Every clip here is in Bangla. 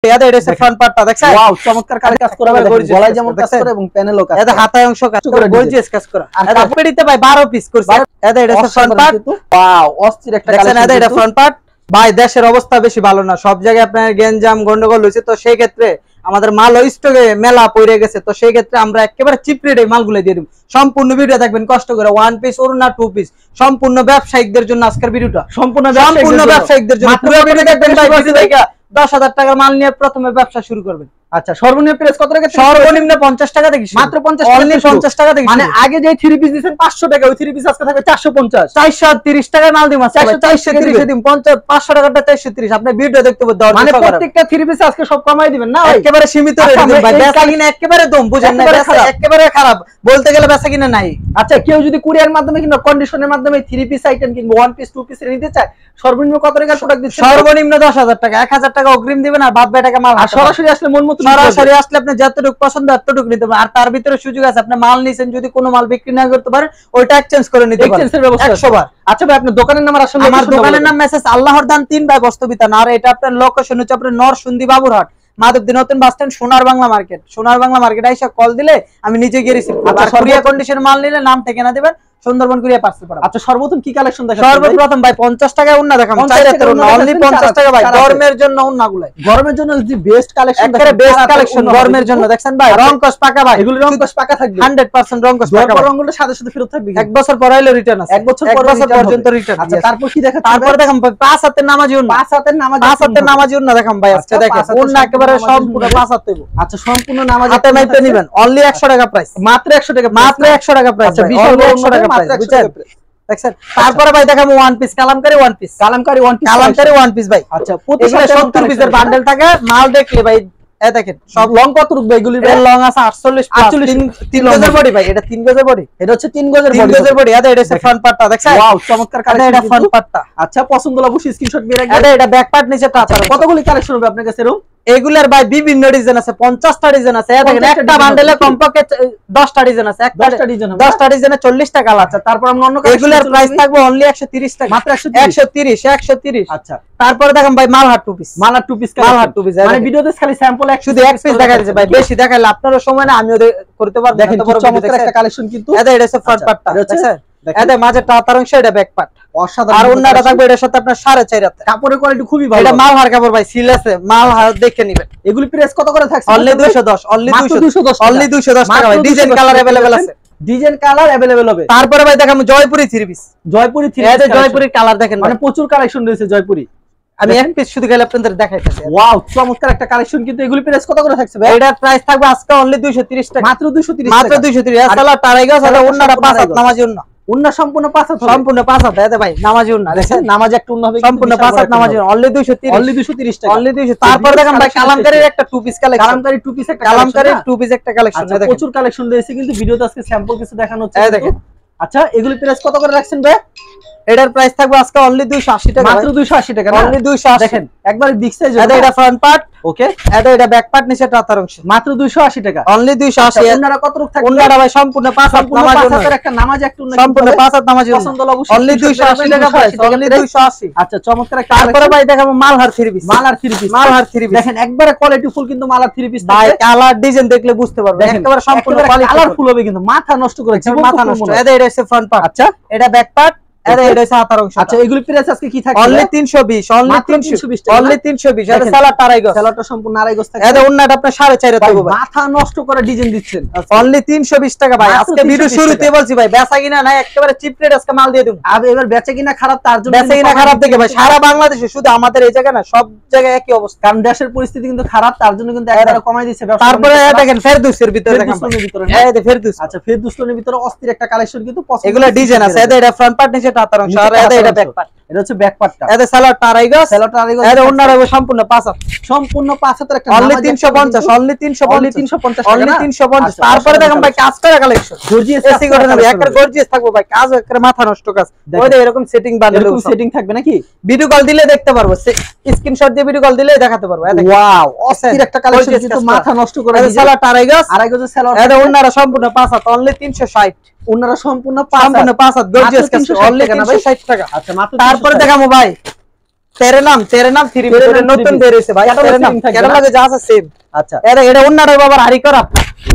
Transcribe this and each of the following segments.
এটা এটা ফ্রন্ট পার্টটা দেখছেন ওয়াও চমৎকার কাজ করা ভাই গলায় যেমন কাজ করে এবং প্যানেলও কাজ এটা হাতায় অংশ কাজ করে গর্জিয়াস কাজ করা আর কাপড়িতে ভাই 12 পিস করছে এটা এটা ফ্রন্ট পার্ট ওয়াও অস্থির একটা কালেকশন দেখছেন এটা ফ্রন্ট পার্ট ভাই দেশের অবস্থা বেশি ভালো না সব জায়গায় আপনার গেঞ্জাম গন্ডগোল হইছে তো সেই ক্ষেত্রে আমাদের মাল স্টকে মেলা পড়ে গেছে তো সেই ক্ষেত্রে আমরা একেবারে চিপ রেটে মালগুলো দিয়ে দিব সম্পূর্ণ ভিডিও দেখবেন কষ্ট করে ওয়ান পিস ওরনা টু পিস সম্পূর্ণ ব্যবসায়িকদের জন্য আজকের ভিডিওটা সম্পূর্ণ ব্যবসায়িকদের জন্য পুরো ভিডিও দেখবেন ভাই ভিডিও দেখে 10,000 টাকার মাল নিয়ে প্রথমে ব্যবসা শুরু করবেন আচ্ছা সর্বনিম্ন প্রাইস কত টাকা সর্বনিম্ন 50 টাকা থেকে মাত্র 50 টাকা থেকে মানে আগে যে 3 পিস দিবেন 500 টাকা ওই 3 পিস আজকে থাকবে 450 430 টাকা মাল দিম 430 দিম 500 টাকাটা 430 আপনি ভিডিও দেখতে পাবেন মানে প্রত্যেকটা 3 পিস আজকে সব কমাই দিবেন না একেবারে সীমিত রেট দিবেন ভাই বেচা কিনা একেবারে দম বুঝেন না একেবারে খারাপ বলতে গেলে বেচা কিনা নাই আচ্ছা কেউ যদি কুরিয়ার মাধ্যমে কিংবা কন্ডিশনের মাধ্যমে 3 পিস আইটেম কিংবা 1 পিস 2 পিস নিতে চায় সর্বনিম্ন কত টাকার প্রোডাক্ট দিচ্ছেন সর্বনিম্ন 10,000 টাকা 1,000 টাকা অগ্রিম দিবেন আর বাদ বাকি টাকা মাল সরাসরি আসলে মন মতো সরাসরি আসলে আপনি যতটুকু পছন্দ ততটুকু নিতে পারেন আর তার ভিতরে সুযোগ আছে আপনি মাল নিছেন যদি কোনো মাল বিক্রি না করতে পারেন ওইটা এক্সচেঞ্জ করে নিতে পারেন এক্সচেঞ্জের ব্যবস্থা 100 বার আচ্ছা ভাই আপনার দোকানের নাম আসলে আমার দোকানের নাম মেসেজ আল্লাহর দান 3 ভাই বস্ত্রবিতান আর এটা আপনার লোকেশন হচ্ছে আপনার নরসিংদী বাবুরহাট মাধবদী নতুন বাস স্ট্যান্ড সোনার বাংলা মার্কেট আইসা কল দিলে আমি নিজে গিয়ে রিসিভ করব আর কুরিয়ার কন্ডিশন মাল নিলে নাম ঠিকানা দিবেন সুন্দরবন কুরিয়ার পার্সেল করা আচ্ছা সর্বপ্রথম কি কালেকশন দেখাচ্ছেন সর্বপ্রথম ভাই 50 টাকা ওন্না দেখাম চাইতে অনলি 50 টাকা ভাই গরমের জন্য ওন্নাগুলো গরমের জন্য যে বেস্ট কালেকশন একেবারে বেস্ট কালেকশন গরমের জন্য দেখছেন ভাই রংকশ পাকা ভাই এগুলো রংকশ পাকা থাকবে 100% রংকশ পাকা রংগুলো সাথে সাথে ফেরত থাকবে এক বছর পর হইলো রিটার্ন আছে এক বছর পর্যন্ত রিটার্ন আচ্ছা তারপর কি দেখাচ্ছেন তারপর দেখাম পাঁচ হাতের নামাজি ওন্না পাঁচ হাতের নামাজি ওন্না দেখাম ভাই আজকে দেখেন ওন্না একেবারে সম্পূর্ণ পাঁচ হাত হইবো আচ্ছা সম্পূর্ণ নামাজি হাতে মাইতে নেবেন অনলি 100 টাকা প্রাইস মাত্র 100 টাকা মাত্র 100 টাকা প্রাইস আচ্ছা 100 টাকা প্রাইস বুঝছেন দেখছেন তারপরে ভাই দেখাবো one piece Kalamkari one piece ভাই আচ্ছা প্রতি 70 পিসের বান্ডেল থাকে মাল দেখলে ভাই এই দেখেন সব লং কত রূপ ভাই এগুলি লং আছে 48 3 গজের বডি ভাই এটা 3 গজের বডি এটা হচ্ছে 3 গজের বডি এটা হচ্ছে ফ্রন্ট পার্টটা দেখছেন ওয়াও চমৎকার কালেকশন এটা ফ্রন্ট পার্টটা আচ্ছা পছন্দ হলো অবশ্যই স্ক্রিনশট দিয়ে রাখবেন এটা ব্যাক পার্ট নিচে টাচ কতগুলি কালেকশন হবে আপনার কাছে এরকম এগুলার ভাই বিভিন্ন ডিজাইন আছে 50টা ডিজাইন আছে দেখেন একটা বান্ডেলে কমপক্ষে 10টা ডিজাইন আছে 10টা ডিজাইনে 40 টাকা আছে তারপর আমরা অন্য এগুলার প্রাইস থাকবে অনলি 130 টাকা মাত্র 130 আচ্ছা তারপরে দেখেন ভাই মালহার টু পিস মালহার টু পিস মানে ভিডিওতে খালি স্যাম্পল শুধু এক পিস দেখা যাচ্ছে ভাই বেশি দেখাইলে আপনারও সময় না আমিও করতে পারবো দেখেন চমৎকার একটা কালেকশন কিন্তু এটা হচ্ছে ফ্রন্ট পার্টটা দেখছেন এটা মাঝে টাতার অংশ এটা ব্যাক পার্ট অসাধারণ আর ওন্নাটা থাকবে এর সাথে আপনার 4.5 হাতে কাপড়ের কোয়ালিটি খুবই ভালো এটা মালহার কাপড় ভাই সিল আছে মালহার দেখে নেবেন এগুলি প্রাইস কত করে থাকছে অনলি 210 অনলি 210 টাকা ভাই ডিজাইন কালার अवेलेबल আছে ডিজাইন কালার अवेलेबल হবে তারপরে ভাই দেখাবো জয়পুরি 3 পিস এটা জয়পুরির কালার দেখেন মানে প্রচুর কালেকশন রয়েছে জয়পুরি আমি এক পিস শুধু গেলে আপনাদের দেখাইতেছি ওয়াও চমৎকার একটা কালেকশন কিন্তু এগুলি প্রাইস কত করে থাকছে ভাই এটার প্রাইস থাকবে আজকে অনলি 230 টাকা মাত্র 230 মাত্র 230 আসলে টারাইগাস আর ওন্নাটা 5 হাত নামাজি ওন্না উন্না সম্পূর্ণ 5 হাত সম্পূর্ণ 5 হাত এটা ভাই নামাজি উন্না দেখেন নামাজ একটা উন্না হবে সম্পূর্ণ 5 হাত নামাজি অনলি 230 টাকা অনলি 200 তারপর দেখেন ভাই কালামকারীর একটা টু পিস কালেকশন কালামকারীর টু পিস একটা কালেকশন দেখেন প্রচুর কালেকশন রয়েছে কিন্তু ভিডিওতে আজকে স্যাম্পল কিছু দেখানো হচ্ছে এই দেখেন আচ্ছা এগুলি প্রাইস কত করে রাখছেন ভাই এটার প্রাইস থাকবে আজকে অনলি 280 টাকা মাত্র 280 টাকা অনলি 280 দেখেন একবার বিগ সাইজ এটা ফ্রন্ট পার্ট ওকে এটা ব্যাক পার্ট নিচে টাতার অংশ মাত্র 280 টাকা অনলি 280 ওন্নারা কত রূপ থাকে ওন্নারা ভাই সম্পূর্ণ 5 হাত নামাজ একটা নামাজ একটা উন্না সম্পূর্ণ 5 হাত নামাজ পছন্দ হলো অবশ্যই অনলি 280 টাকা প্রাইস অনলি 280 আচ্ছা চমৎকার একটা তারপরে ভাই দেখাবো মালহার 3 পিস মালহার 3 পিস দেখেন একবারে কোয়ালিটি ফুল কিন্তু মালহার 3 পিস ভাই কালার ডিজাইন দেখলে বুঝতে পারবেন একেবারে সম্পূর্ণ কালারফুল হবে কিন্তু মাথা নষ্ট করে মাথা নষ্ট এটা হচ্ছে ফ্রন্ট পার্ট আচ্ছা এটা ব্যাক পার্ট এটা হচ্ছে হাতার অংশ আচ্ছা এগুলি প্রাইস আজকে কি থাকবে অনলি 320 অনলি 320 এটা সালা টারাইগস সালাটা সম্পূর্ণ আড়াইগস থাকে এটা ওন্নাটা আপনি 4.5 হাতে হবে মাথা নষ্ট করে ডিজাইন দিচ্ছেন অনলি 320 টাকা ভাই আজকে ভিডিও শুরুতে বলছি ভাই বেচা কিনা নাই একেবারে চিপ রেট আজকে মাল দিয়ে দেব আর এবার বেচা কিনা খারাপ তার জন্য বেচা কিনা খারাপ দেখে ভাই সারা বাংলাদেশে শুধু আমাদের এই জায়গা না সব জায়গায় একই অবস্থা কারণ দেশের পরিস্থিতি কিন্তু খারাপ তার জন্য কিন্তু একবারে কমাই দিয়েছে ব্যবসা তারপরে দেখেন ফেরদৌসের ভিতরে দেখেন এই যে ফেরদৌস আচ্ছা ফেরদৌসের ভিতরে অস্থির একটা কালেকশন কিন্তু এগুলা ডিজাইন আছে এটা ফ্রন্ট পার্ট নিচে টাতার অংশ আর এটা ব্যাক পার্ট এটা হচ্ছে ব্যাক পার্টটা এটা সালোয়ার টারাইগস এটা ওন্নার হবে সম্পূর্ণ 5 হাত সম্পূর্ণ 5 হাতের একটা অনলি 350 অনলি 350 তারপরে দেখেন ভাই কাজ করা কালেকশন গর্জিয়াস এসি করে নেবে একটা গর্জিয়াস থাকবে ভাই কাজ একটা মাথা নষ্ট কাজ ওই এরকম সেটিং বানালে এরকম সেটিং থাকবে নাকি ভিডিও কল দিলে দেখতে পারবো স্ক্রিনশট দিয়ে ভিডিও কল দিলে দেখাতে পারবো ওয়াও অস্থির একটা কালেকশন কিন্তু মাথা নষ্ট করে এটা সালোয়ার টারাইগস আড়াইগজের সালোয়ার এটা ওন্নারা সম্পূর্ণ 5 হাত অনলি 360 ওন্নারা সম্পূর্ণ 5 হাত গর্জিয়াস কাজ অনলি 360 টাকা আচ্ছা মাত্র তারপরে দেখাবো ভাই তেরে নাম 3 পিস নতুন বের হইছে ভাই, ক্যাটালগে যা আছে সেম। আচ্ছা এটা অন্যটা বাবার হারি করা।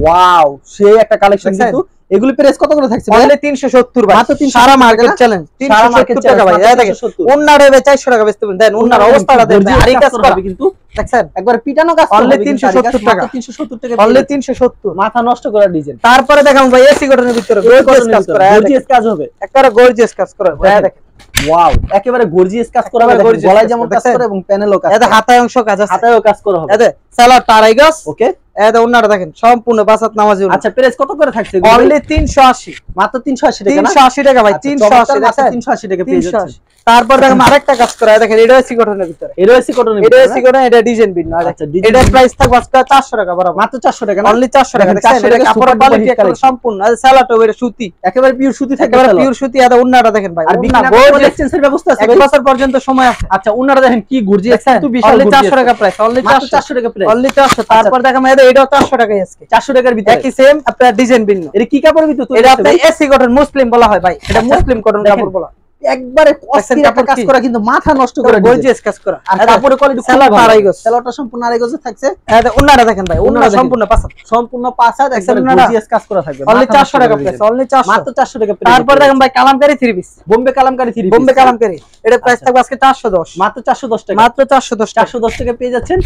ওয়াও, সেই একটা কালেকশন কিন্তু। এগুলি প্রাইস কত করে থাকছে? তাহলে 370 ভাই, মাত্র 370 সারা মার্কেট চ্যালেঞ্জ 370 টাকা ভাই। এই দেখেন অন্যটা ভাই 400 টাকা বেচতে পারেন। দেন অন্যর অবস্থাটা দেখেন, হারি কাজ করা কিন্তু দেখছেন একবার পিটানো কাজ করা অনলি 370 টাকা, 370 টাকা, অনলি 370। মাথা নষ্ট করা ডিজাইন। তারপরে দেখাম ভাই এসি কটনের ভিতরে গর্জিয়াস কাজ করা, গর্জিয়াস কাজ হবে, একবারে গর্জিয়াস কাজ করা ভাই। দেখেন ওয়াও, একেবারে গর্জিয়াস কাজ করা হবে, গলায় যেমন কাজ করে এবং প্যানেলও কাজ। এটা হাতায় অংশ কাজ আছে, হাতায়ও কাজ করা হবে। এটা সালোয়ারটা আড়াই গজ। ওকে, এটা অন্যটা দেখেন সম্পূর্ণ বাসাত নামাজি। আচ্ছা প্রাইস কত করে থাকছে? অনলি 380, মাত্র 380 টাকা না? 380 টাকা ভাই, 380 দেখেন, 380 টাকা পেয়ে যাচ্ছে। তারপর দেখেন আরেকটা কাজ করা, দেখেন এটা এসি কটনের ভিতরে, এটা এসি কটনের এটা ভিতরে, এসি কটন, এটা ডিজাইন ভিন্ন। আচ্ছা, এটা প্রাইস থাকবে আজকে 400 টাকা বরাবর, মাত্র 400 টাকা না? অনলি 400 টাকা। দেখেন এটা কাপড়ের কোয়ালিটি একদম সম্পূর্ণ, আর সালোয়ারটা ওইটা সুতি, একেবারে পিওর সুতি থাকে, একেবারে পিওর সুতি। এটা অন্যটা দেখেন ভাই, আর অন্য গোল্ড এক্সচেঞ্জের ব্যবস্থা আছে 1 বছর পর্যন্ত সময় আছে। আচ্ছা, ওনারা দেখেন কি গর্জিয়াস, কিন্তু বিশাল অনলি গর্জিয়াস। 400 টাকা প্রাইস, অনলি 400 টাকা প্রাইস, অনলি 400। তারপর দেখাম এটাও 400 টাকাই আজকে, 400 টাকার ভিতরে একই সেম, আপনার ডিজাইন ভিন্ন। এটা কি কাপড়ের ভিতরে তৈরি? এটা আপনার এসি কটন মুসলিম বলা হয় ভাই, এটা মুসলিম কটন দেখেন, কাপড় বলা হয়। একবারে অস্থির একটা কাজ করা, কিন্তু মাথা নষ্ট করে গর্জিয়াস কাজ করা। আর কাপড়ের কোয়ালিটি খুব সালোয়ার ভালো। আড়াই গজ, সালোয়ারটা সম্পূর্ণ আড়াই গজে থাকছে। এটা অন্যটা দেখেন ভাই, অন্য সম্পূর্ণ পাঁচাত, সম্পূর্ণ পাঁচাত, একবারে গর্জিয়াস কাজ করা থাকবে। অনলি 400 টাকা প্রাইস, অনলি 400, মাত্র 400 টাকা প্রাইস। তারপর দেখেন ভাই কালামকারী 3 পিস, বোম্বে কালামকারী 3 পিস, বোম্বে কালামকারী, এটা প্রাইস থাকবে আজকে 410, মাত্র 410 টাকা, মাত্র 410 টাকা। 410 টাকা পেয়ে যাচ্ছেন।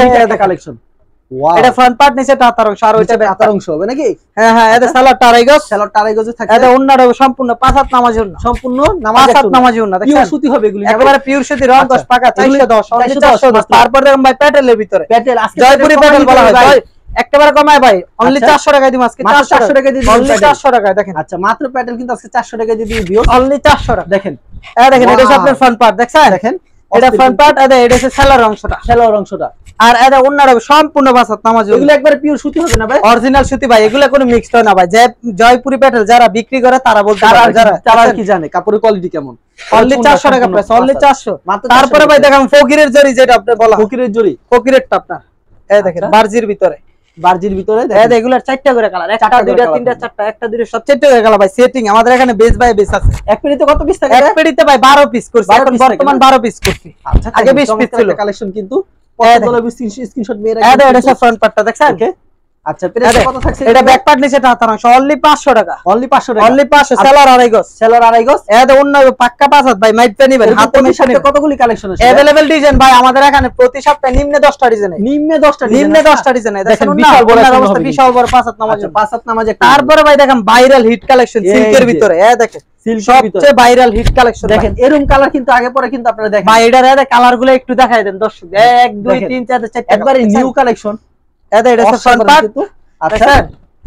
এটা এটা কালেকশন, ওয়াও, এটা ফ্রন্ট পার্ট, নিচে টাতার অংশ, আর ওইটা হাতার অংশ হবে নাকি? হ্যাঁ হ্যাঁ, এটা সালোয়ারটা আড়াই গজ, সালোয়ারটা আড়াই গজে থাকছে। এটা অন্যটা সম্পূর্ণ পাঁচাত নামাজি অন্য, সম্পূর্ণ নামাজ পাঁচাত নামাজি অন্য। পিওর দেখেন সুতি হবে এগুলি, একেবারে পিওর সুতি, রং 10 পাকা, 410, অনলি 410। তারপর দেখেন ভাই প্যাটেলের ভিতরে, প্যাটেল, আজকে জয়পুরি প্যাটেল বলা হয় ভাই, একেবারে কমায় ভাই, অনলি 400 টাকায় দিম আজকে, 400 টাকা দিয়ে দিবেন, অনলি 400 টাকায়। দেখেন আচ্ছা, মাত্র প্যাটেল কিন্তু আজকে 400 টাকা দিয়ে দিও, অনলি 400 টাকা। দেখেন এই দেখেন এটা হচ্ছে আপনার ফ্রন্ট পার্ট, দেখছেন? দেখেন এটা ফ্রন্ট পার্ট, এটা হচ্ছে সেলার অংশটা, সেলোয়ার অংশটা, আর এটা অন্যটা সম্পূর্ণ বাসাত নামাজি। এগুলো একবারে পিওর সুতি হবে না ভাই? অরিজিনাল সুতি ভাই, এগুলা কোনো মিক্সড হয় না ভাই। যে জয়পুরি প্যাটেল যারা বিক্রি করে তারা বলতে পারে, তারা কি জানে কাপড়ের কোয়ালিটি কেমন। অনলি 400 টাকা প্রাইস, অনলি 400। মাত্র তারপরে ভাই দেখাম ফকিরের জরি, যেটা আপনি বলা ফকিরের জরি, ফকিরেরটা আপনার, এই দেখেন বারজির ভিতরে, বারজির ভিতরে এই দেখেন এগুলার 4টা করে কালার, একটা দুইটা তিনটা চারটা, একটা দুইটা সব 4টা করে কালার ভাই। সেটিং আমাদের এখানে বেস বাই বেস আছে। এক পেড়িতে কত পিস থাকে? এক পেড়িতে ভাই 12 পিস করছি, 12 এখন পিস বর্তমান 12 পিস করছি, আচ্ছা, আগে 20 পিস ছিল। কালেকশন কিন্তু এই দেখেন। স্ক্রিনশট মেরে এই দেখেন এটা ফ্রন্ট পার্টটা দেখছেন? ওকে, আচ্ছা প্রাইস কত থাকছে? এটা ব্যাক পার্ট, নিচে হাতার অংশ, অনলি 500 টাকা, অনলি 500 টাকা, অনলি 500। সেলার আড়াই গজ, সেলোয়ার আড়াই গজ, এটা অন্য পাক্কা পাঁচাত ভাই, মাইট পেনি ভাই, হাতে মেশানি। কতগুলি কালেকশন আছে? अवेलेबल ডিজাইন ভাই আমাদের এখানে প্রতি সপ্তাহে নিম্নে 10টা ডিজাইন, নিম্নে 10টা নিম্নে 10টা ডিজাইন। দেখেন বিশাল বড় অবস্থা, বিশাল বড় পাঁচাত নামাজ। আচ্ছা, পাঁচাত নামাজ একটা। তারপরে ভাই দেখেন ভাইরাল হিট কালেকশন সিল্কের ভিতরে, এই দেখেন সিল্কের ভিতরে সবচেয়ে ভাইরাল হিট কালেকশন। দেখেন এরকম কালার কিন্তু আগে পরে কিন্তু আপনারা দেখেন ভাই, এটার কালারগুলো একটু দেখাই দেন দর্শক, 1 2 3 4 4টা একবারে নিউ কালেকশন। এটা হচ্ছে ফ্রন্ট পার্ট। আচ্ছা,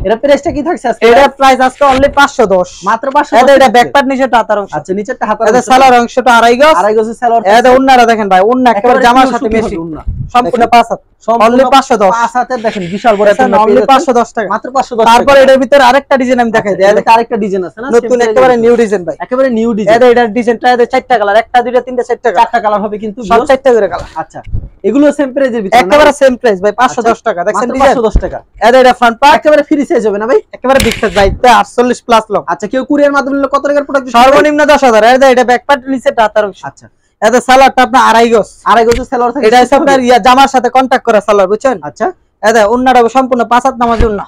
এটা প্রাইসটা কি থাকছে আজকে? এটা প্রাইস আজকে অনলি 510, মাত্র 510। এটা ব্যাক পার্ট, নিচে হাতার অংশ। আচ্ছা, নিচেরটা হাতার এটা সালোয়ার অংশটা আড়াই গজ, আড়াই গজের সালোয়ার। এটা ওন্নাটা দেখেন ভাই, ওন্না একেবারে জামার সাথে মেশি, সম্পূর্ণ পাঁচাত, অনলি 510। পাঁচাতের দেখেন বিশাল বড় একটা অনলি 510 টাকা, মাত্র 510। তারপর এটার ভিতরে আরেকটা ডিজাইন আমি দেখাই দিই, এটা আরেকটা ডিজাইন আছে না? নতুন একেবারে নিউ ডিজাইন ভাই, একেবারে নিউ ডিজাইন। এটার ডিজাইনটা 4টা কালার, একটা দুইটা তিনটা 4টা কালার, 4টা কালার হবে কিন্তু সব 4টা করে কালার। আচ্ছা, এগুলো সেম প্রাইজের ভিতরে একেবারে সেম প্রাইস ভাই, 510 টাকা। দেখছেন ডিজাইন 510 টাকা। এটা ফ্রন্ট পার্ট, একেবারে ফ্রি সাইজ হবে না ভাই? একেবারে বিগ সাইজ ভাই, 48 প্লাস লং। আচ্ছা, কেউ কুরিয়ার মাধ্যমে নিলে কত টাকার প্রোডাক্ট? সর্বনিম্ন 10,000। এটা ব্যাক পার্ট, নিচে হাতার অংশ। আচ্ছা, এটা সালোয়ারটা আপনার আড়াই গজ, আড়াই গজের সালোয়ার থাকে। এটা হচ্ছে আপনার জামার সাথে কন্টাক্ট করা সালোয়ার, বুঝছেন? আচ্ছা, এটা ওন্নাটা সম্পূর্ণ পাঁচাত নামাজ ওন্না,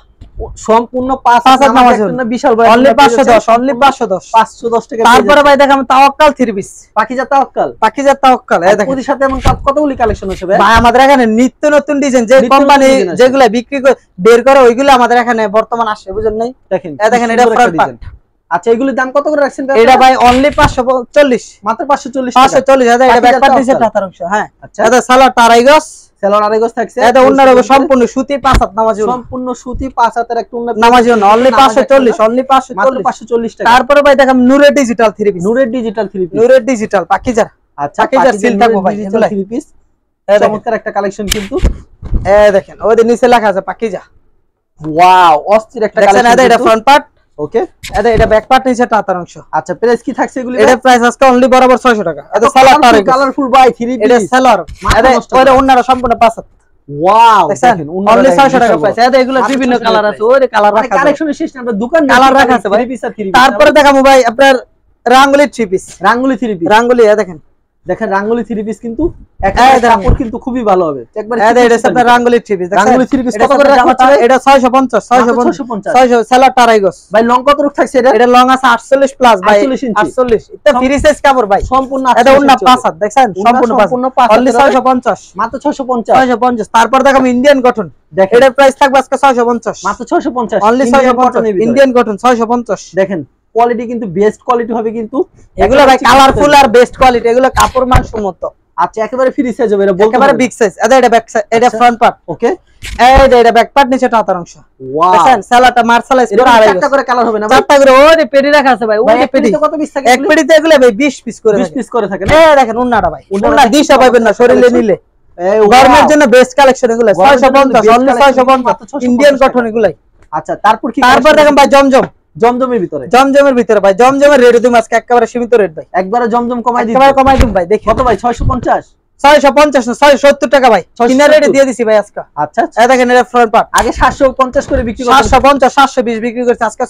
সম্পূর্ণ পাঁচাত নামাজ একটা বিশাল বড় অনলি 510, অনলি 510। 510 টাকা। তারপরে ভাই দেখাম তাওয়াক্কাল 3 পিস, পাকিজা তাওয়াক্কাল, পাকিজা তাওয়াক্কাল। এই দেখেন ওদের সাথে এমন কতগুলি কালেকশন আছে ভাই? ভাই আমাদের এখানে নিত্য নতুন ডিজাইন, যে নিত্য কোম্পানি নতুন ডিজাইন আছে। যেগুলা বিক্রি করে বের করে ওইগুলো আমাদের এখানে বর্তমান আসে, বুঝেন নাই? দেখেন এই দেখেন এটা ফ্রন্ট পার্ট। আচ্ছা, এগুলির দাম কত করে রাখছেন ভাই? এটা ভাই অনলি 540, মাত্র 540 টাকা। 540। এটা ব্যাক পার্ট, নিচে হাতার অংশ। হ্যাঁ, আচ্ছা, এটা সালোয়ারটা আড়াই গজ, সালোয়ার আড়াই গজ থাকছে। এটা ওন্নার সম্পূর্ণ সুতি পাঁচাত নামাজি ওন্না, সম্পূর্ণ সুতি পাঁচাতের একটা ওন্না নামাজি ওন্না, অনলি 540, অনলি মাত্র 540। 540 টাকা। তারপরে ভাই দেখাম নূরের ডিজিটাল 3 পিস, নূরের ডিজিটাল 3 পিস, নূরের ডিজিটাল পাকিজার। আচ্ছা, পাকিজার সিল থাকবো ভাই, ডিজিটাল 3 পিস, চমৎকার একটা কালেকশন কিন্তু। এই দেখেন ওদের নিচে লেখা আছে পাকিজা। ওয়াও, অস্থির একটা দেখেন কালেকশন। এটা ফ্রন্ট পার্ট, ওকে, এটা ব্যাক পার্ট, নিচে হাতার অংশ। আচ্ছা, প্রাইস কি থাকছে এগুলি? এটা প্রাইস আজকে অনলি বরাবর 600 টাকা। এটা সালোয়ারটা আড়াই গজ, কালারফুল বাই 3 পিস, এটা সালোয়ার। এটা ওন্নাটা সম্পূর্ণ পাঁচাত। ওয়াও, দেখেন অনলি 600 টাকা প্রাইস। এটা এগুলো মাত্র বিভিন্ন 600 কালার আছে, ওরে কালার রাখা আছে। কালেকশনের শেষ না, আমরা দোকান কালার রাখা আছে ভাই। তারপরে দেখাবো ভাই আপনার রাঙ্গুলি 3 পিস, রাঙ্গুলি 3 পিস। রাঙ্গুলি। দেখেন দেখেন রাঙ্গুলি থ্রি পিস কিন্তু এই দেখেন। কাপড় কিন্তু খুবই ভালো হবে একবারে এই যে এটা হচ্ছে আপনার রাঙ্গুলি থ্রি পিস রাঙ্গুলি থ্রি পিস কত করে রাখা হচ্ছে? এটা 650 650 600 সেলার টারাই গস ভাই লং কত রূপ থাকছে এটা? এটা লং আছে 48 প্লাস ভাই 48 ইঞ্চি। 48 এটা ফ্রি সাইজ কাপড় ভাই সম্পূর্ণ এটা 48 উন্না ইঞ্চি 5 হাত দেখছেন সম্পূর্ণ সম্পূর্ণ 5 5 অনলি 650 মাত্র 650 650 তারপর দেখাম ইন্ডিয়ান কটন দেখেন এটার প্রাইস থাকবে আজকে 650 মাত্র 650 অনলি Indian cotton 650 এর ভিতরে। ইন্ডিয়ান কটন 650 দেখেন কোয়ালিটি কিন্তু বেস্ট কোয়ালিটি হবে কিন্তু এগুলো ভাই একেবারে কালারফুল আর বেস্ট কোয়ালিটি এগুলো কাপড় মানসম্মত আচ্ছা একেবারে ফ্রি সাইজ হবে এটা বলতে একেবারে বিগ সাইজ এটা ব্যাক সাইড এটা আচ্ছা। ফ্রন্ট পার্ট ওকে এই যে এটা ব্যাক পার্ট নিচে টাতার অংশ ওয়াও দেখেন সেলাটা মার্শালাইজ এটা করে আড়াই চারটা করে কালার হবে না ভাই? চারটা করে ওই পেডি রাখা আছে ভাই ভাই ওই এক পেডি পেটিতে কত পিস থাকে এক পেডিতে এগুলো ভাই 20 পিস করে 20 পিস করে থাকে না? এই দেখেন উন্নাটা ভাই উন্নাটা উন্না দিশা পাবেন না শরীরে collection। নিলে এই গরমের জন্য বেস্ট কালেকশন এগুলো গরমের জন্য 650 best অনলি collection, মাত্র 650 650 ইন্ডিয়ান টাকা। কটন এগুলাই আচ্ছা তারপর কি তারপর দেখেন ভাই জমজম জমজমের ভিতরে জমজমের ভিতরে ভাই জমজমের রেট দিম আজকে একেবারে সীমিত রেট ভাই একবারে জমজম কমাই দিই একেবারে কমাই দিম ভাই দেখি কত ভাই 650 650 না 670 টাকা ভাই 670 কিনা রেটে দিয়ে দিছি ভাই আজকে আচ্ছা আচ্ছা। এই দেখেন এটা ফ্রন্ট পার্ট আগে 750 করে বিক্রি করতেন 750 720 বিক্রি করছে আজকে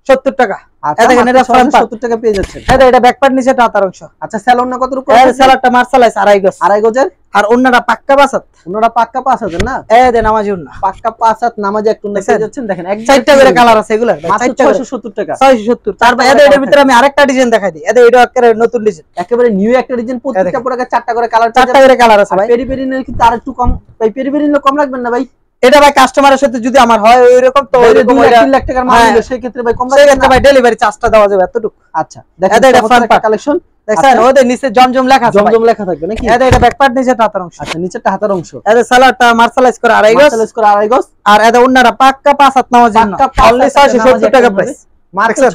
670 টাকা আচ্ছা এই দেখেন এটা ফ্রন্ট পার্ট 70 টাকা পেয়ে যাচ্ছেন এটা ব্যাক পার্ট নিচে টাতার অংশ আচ্ছা স্যালন না কত রূপ এর সেলারটা মার্শালাইজ আড়াই গজ আড়াই গজের আর অন্যটা পাক্কা বাসাত ওনারা পাক্কা 5000 না এই দেন নামাজি উন্না পাক্কা 5000 নামাজে একটু না দেখছেন? পেয়ে যাচ্ছেন দেখেন এক চারটা করে কালার আছে এগুলা ভাই মাত্র চারটা করে 670 টাকা 670 তারপর এদের ভিতরে আমি আরেকটা ডিজাইন দেখাই দিই এদের এটা একেবারে নতুন ডিজাইন একেবারে নিউ একটা ডিজাইন প্রত্যেকটা দেখেন। প্রোডাক্টে চারটা করে কালার চারটা করে কালার আছে ভাই পেরি পেরি নিলে কিন্তু আর একটু কম ভাই পেরি পেরি নিলে কম রাখবেন না ভাই এটা ভাই কাস্টমারের সাথে যদি আমার হয় ওইরকম তো বাইরে ওইরকম 2 লাখ ওইটা- 3 লাখ টাকার মাল হ্যাঁ। নিলে সেই ক্ষেত্রে ভাই কম সেই রাখবেন ক্ষেত্রে না ভাই ডেলিভারি চার্জটা দেওয়া যাবে এতটুকু আচ্ছা দেখেন এটা চমৎকার front একটা part। কালেকশন দেখছেন আচ্ছা। ওদের নিচে জমজম লেখা আছে ভাই জমজম লেখা থাকবে নাকি এটা ব্যাক পার্ট নিচে টাতার অংশ আচ্ছা নিচেরটা হাতার অংশ এদের সালাডটা মার্শালাইজ করে আড়াই গজ মার্শালাইজ করে আড়াই গজ আর এদের অন্যরা পাক্কা 5 হাত নামাজ জন্য পাক্কা অনলি 670 টাকা প্রাইস মাত্র দেখছেন?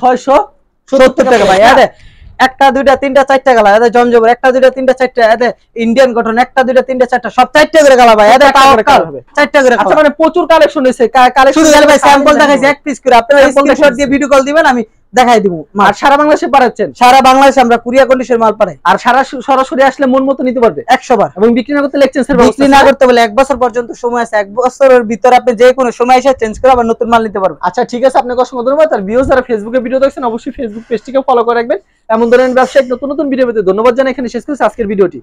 670 টাকা ভাই এদের একটা দুইটা তিনটা চারটা গালা এদের জমজমের একটা দুইটা তিনটা চারটা এদের ইন্ডিয়ান কটন একটা দুইটা তিনটা চারটা সব চারটা করে গালা ভাই এদের চারটা করে তাওয়াক্কাল colour হবে। চারটা করে আচ্ছা colour। মানে প্রচুর কালেকশন হয়েছে কালেকশন শুধু খালি ভাই স্যাম্পল দেখাইছি এক পিস করে আপনারা Sample স্ক্রিনশট দেখাইছি। দিয়ে ভিডিও কল দিবেন আমি দেখাই দিব আর সারা বাংলাদেশে পাঠাচ্ছেন সারা বাংলাদেশে আমরা কুরিয়া কন্ডিশন মাল পাঠাই আর সারা সরাসরি আসলে মন মতো নিতে পারবে 100 বার এবং বিক্রি না করতে লেকচেন্সের বিক্রি না করতে বলে 1 বছর পর্যন্ত সময় আছে 1 বছরের ভিতরে আপনি যে কোনো সময় এসে চেঞ্জ করে আবার নতুন মাল নিতে পারবেন আচ্ছা ঠিক আছে আপনাকে অসংখ্য ধন্যবাদ আর ভিউয়ার্স যারা ফেসবুকে ভিডিও দেখছেন অবশ্যই ফেসবুক পেজটিকে ফলো করে রাখবেন এমন ধরনের ব্যবসায়িক নতুন নতুন ভিডিও পেতে ধন্যবাদ জানাই এখানে শেষ করছি আজকের ভিডিওটি